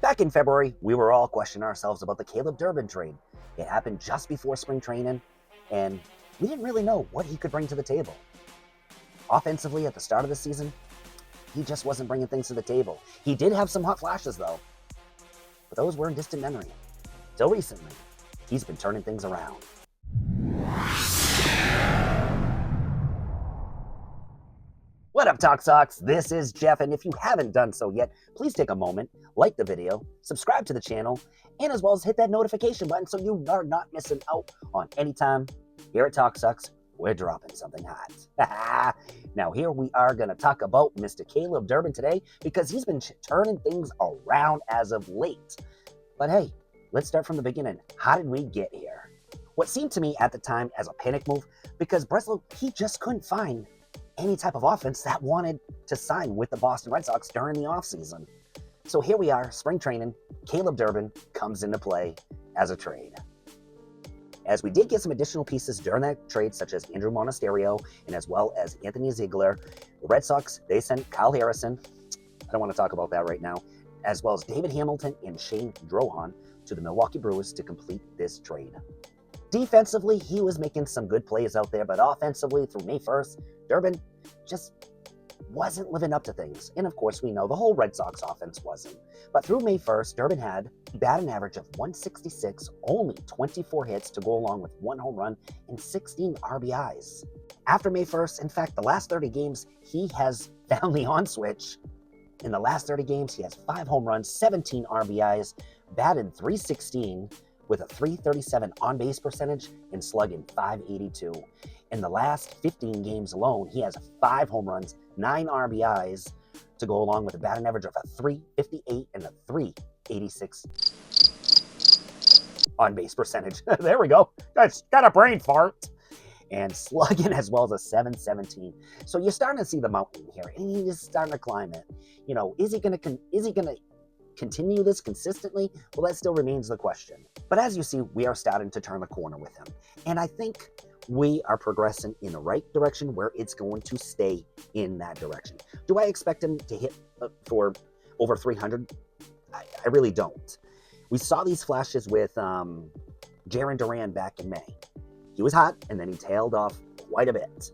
Back in February, we were all questioning ourselves about the Caleb Durbin trade. It happened just before spring training, and we didn't really know what he could bring to the table. Offensively, at the start of the season, he just wasn't bringing things to the table. He did have some hot flashes, though, but those were in distant memory. Till recently, he's been turning things around. What up, Talk Sox? This is Jeff, and if you haven't done so yet, please take a moment, like the video, subscribe to the channel, and as well as hit that notification button so you are not missing out on any time here at Talk Sox we're dropping something hot. Now, here we are going to talk about Mr. Caleb Durbin today because he's been turning things around as of late. But hey, let's start from the beginning. How did we get here? What seemed to me at the time as a panic move because Breslow, he just couldn't find any type of offense that wanted to sign with the Boston Red Sox during the offseason. So here we are, spring training, Caleb Durbin comes into play as a trade. As we did get some additional pieces during that trade, such as Andrew Monasterio and as well as Anthony Ziegler, the Red Sox, they sent Kyle Harrison, I don't want to talk about that right now, as well as David Hamilton and Shane Drohan to the Milwaukee Brewers to complete this trade. Defensively, he was making some good plays out there, but offensively, through May 1st, Durbin just wasn't living up to things. And of course, we know the whole Red Sox offense wasn't. But through May 1st, Durbin had a batting average of 166, only 24 hits to go along with 1 home run and 16 RBIs. After May 1st, in fact, the last 30 games, he has found the on switch. In the last 30 games, he has 5 home runs, 17 RBIs, batted .316, with a .337 on-base percentage and slugging .582. In the last 15 games alone, he has 5 home runs, 9 RBIs to go along with a batting average of a .358 and a .386 on-base percentage. There we go. That's got a brain fart. And slugging as well as a .717. So you're starting to see the mountain here, and he's starting to climb it. You know, is he gonna continue this consistently? Well, that still remains the question. But as you see, we are starting to turn the corner with him. And I think we are progressing in the right direction where it's going to stay in that direction. Do I expect him to hit for over 300? I really don't. We saw these flashes with Jarren Duran back in May. He was hot, and then he tailed off quite a bit.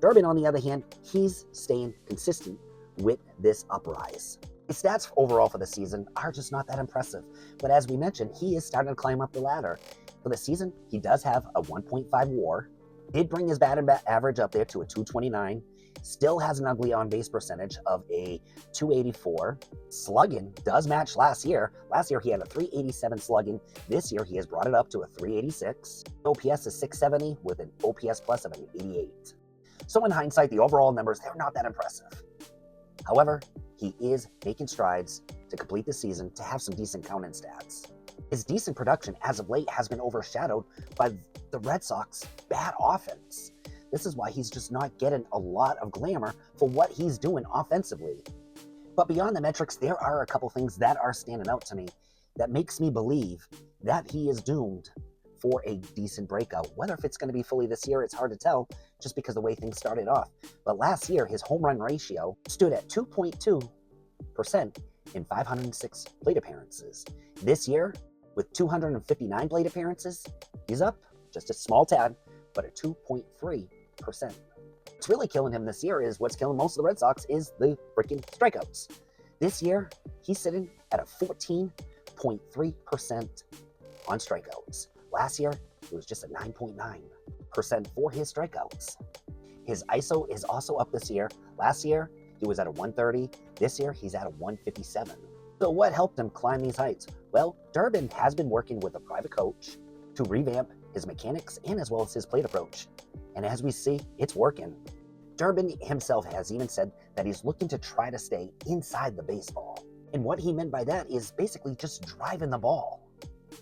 Durbin, on the other hand, he's staying consistent with this uprise. His stats overall for the season are just not that impressive. But as we mentioned, he is starting to climb up the ladder. For the season, he does have a 1.5 WAR, did bring his batting average up there to a .229, still has an ugly on-base percentage of a .284. Slugging does match last year. Last year, he had a .387 slugging. This year, he has brought it up to a .386. OPS is .670 with an OPS plus of an .88. So in hindsight, the overall numbers, they're not that impressive. However, he is making strides to complete the season to have some decent count-in stats. His decent production as of late has been overshadowed by the Red Sox bad offense. This is why he's just not getting a lot of glamour for what he's doing offensively. But beyond the metrics, there are a couple things that are standing out to me that makes me believe that he is doomed for a decent breakout. Whether if it's going to be fully this year, it's hard to tell just because of the way things started off. But last year, his home run ratio stood at 2.2% in 506 plate appearances. This year, with 259 plate appearances, he's up just a small tad, but at 2.3%. What's really killing him this year is what's killing most of the Red Sox is the freaking strikeouts. This year, he's sitting at a 14.3% on strikeouts. Last year, it was just a 9.9% for his strikeouts. His ISO is also up this year. Last year, he was at a 130. This year, he's at a 157. So what helped him climb these heights? Well, Durbin has been working with a private coach to revamp his mechanics and as well as his plate approach. And as we see, it's working. Durbin himself has even said that he's looking to try to stay inside the baseball. And what he meant by that is basically just driving the ball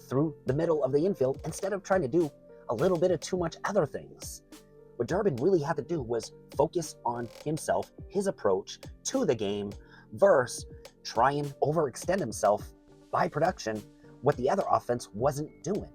through the middle of the infield instead of trying to do a little bit of too much other things. What Durbin really had to do was focus on himself, his approach to the game, versus try and overextend himself by production, what the other offense wasn't doing.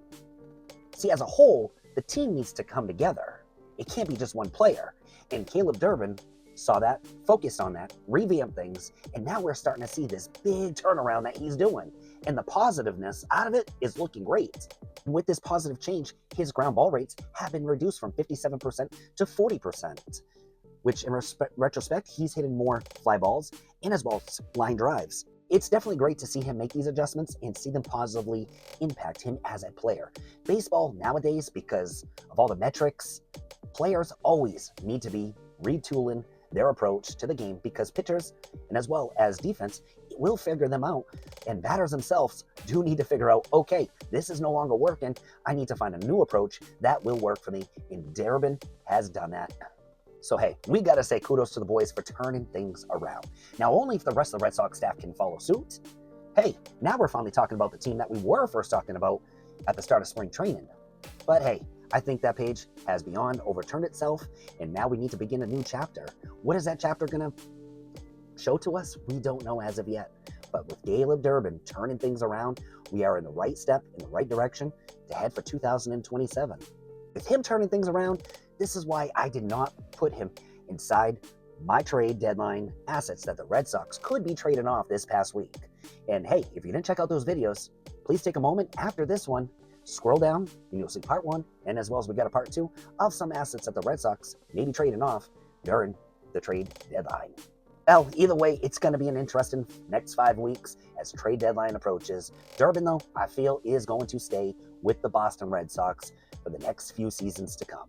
See, as a whole, the team needs to come together. It can't be just one player. And Caleb Durbin saw that, focused on that, revamped things, and now we're starting to see this big turnaround that he's doing. And the positiveness out of it is looking great. With this positive change, his ground ball rates have been reduced from 57% to 40%, which in retrospect, he's hitting more fly balls and as well as line drives. It's definitely great to see him make these adjustments and see them positively impact him as a player. Baseball nowadays, because of all the metrics, players always need to be retooling their approach to the game because pitchers and as well as defense will figure them out, and batters themselves do need to figure out, okay, this is no longer working. I need to find a new approach that will work for me, and Durbin has done that. So hey, we got to say kudos to the boys for turning things around. Now, only if the rest of the Red Sox staff can follow suit. Hey, now we're finally talking about the team that we were first talking about at the start of spring training. But hey, I think that page has beyond overturned itself, and now we need to begin a new chapter. What is that chapter going to show to us? We don't know as of yet. But with Caleb Durbin turning things around, we are in the right step, in the right direction to head for 2027. With him turning things around, this is why I did not put him inside my trade deadline assets that the Red Sox could be trading off this past week. And hey, if you didn't check out those videos, please take a moment after this one, scroll down, and you'll see part 1, and as well as we got a part 2 of some assets that the Red Sox may be trading off during the trade deadline. Well, either way, it's going to be an interesting next 5 weeks as trade deadline approaches. Durbin, though, I feel is going to stay with the Boston Red Sox for the next few seasons to come.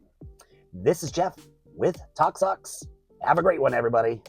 This is Jeff with Talk Sox. Have a great one, everybody.